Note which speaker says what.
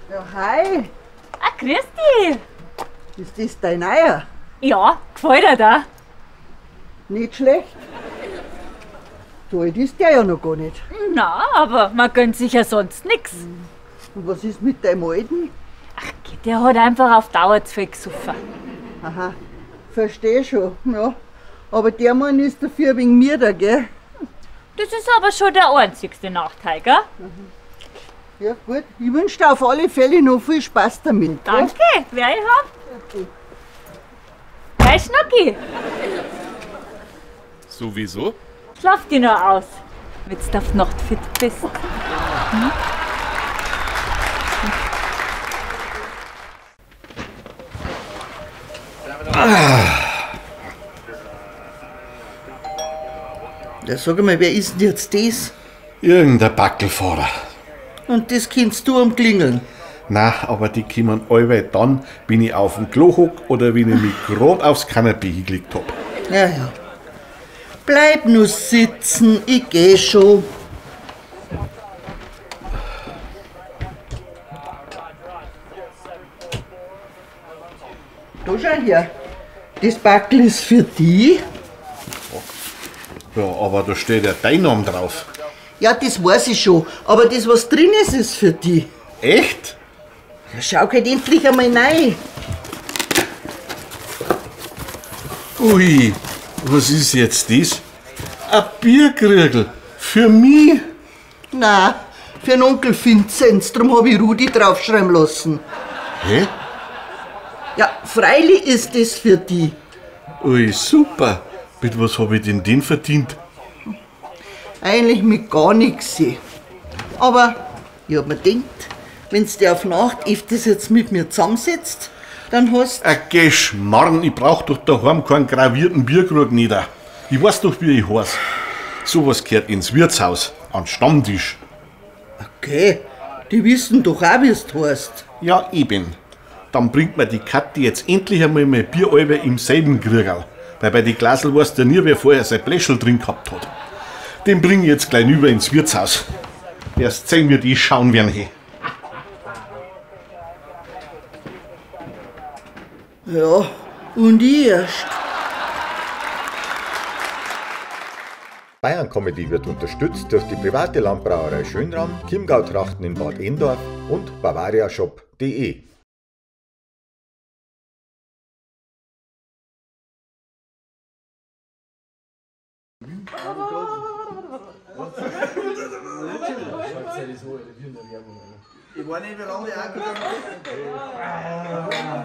Speaker 1: Ja, hi.
Speaker 2: Ah, grüß dich.
Speaker 1: Ist das dein Eier?
Speaker 2: Ja, gefällt dir da?
Speaker 1: Nicht schlecht. So alt ist der ja noch gar nicht.
Speaker 2: Na, aber man gönnt sich ja sonst nix.
Speaker 1: Und was ist mit deinem Alten?
Speaker 2: Der hat einfach auf Dauer zu viel gesoffen.
Speaker 1: Aha, versteh schon, ja. Aber der Mann ist dafür wegen mir da, gell?
Speaker 2: Das ist aber schon der einzigste Nachteil, gell?
Speaker 1: Ja, gut. Ich wünsche dir auf alle Fälle noch viel Spaß damit.
Speaker 2: Danke, wer ich hab. Hey Schnucki,
Speaker 3: Sowieso?
Speaker 2: schlaf dich noch aus, wenn du auf Nacht fit bist.
Speaker 1: Ja, sag mal, wer ist denn jetzt das?
Speaker 3: Irgendein Backelfahrer.
Speaker 1: Und das kennst du am Klingeln.
Speaker 3: Na, aber die kommen allweil dann, wenn ich auf dem Klo hock oder wenn ich mich grad aufs Kanapee hingelegt hab.
Speaker 1: Ja, ja. Bleib nur sitzen, ich geh schon. Da schau her. Das Backel ist für dich.
Speaker 3: Ja, aber da steht ja dein Name drauf.
Speaker 1: Ja, das weiß ich schon. Aber das, was drin ist, ist für dich.
Speaker 3: Echt?
Speaker 1: Ja, schau halt endlich einmal rein.
Speaker 3: Ui, was ist jetzt das? Ein Bierkrügel. Für mich?
Speaker 1: Na, für den Onkel Vinzenz. Drum hab ich Rudi draufschreiben lassen.
Speaker 3: Hä?
Speaker 1: Ja, freilich ist das für dich.
Speaker 3: Ui, super. Mit was hab ich denn den verdient?
Speaker 1: Eigentlich mit gar nichts. Aber ich hab mir gedacht, wenn's dir auf Nacht öfters jetzt mit mir zusammensetzt, dann hast
Speaker 3: Ein Geschmarrn, ich brauch doch daheim keinen gravierten Bierkrug nieder. Ich weiß doch, wie ich heiß. Sowas gehört ins Wirtshaus, an den Stammtisch.
Speaker 1: Okay, die wissen doch auch, wie's heißt.
Speaker 3: Ja, eben. Dann bringt mir die Kathi jetzt endlich einmal mein Bieralbe im selben Krügerl. Weil bei den Glasl weißt du nie, wer vorher sein Bläschel drin gehabt hat. Den bring ich jetzt gleich rüber ins Wirtshaus. Erst sehen wir die schauen werden he.
Speaker 1: Ja, und ich erst.
Speaker 4: Bayern Comedy wird unterstützt durch die private Landbrauerei Schönram, Chiemgau Trachten in Bad Endorf und bavariashop.de.
Speaker 5: Ich weiß nicht, wie lange die angefangen haben.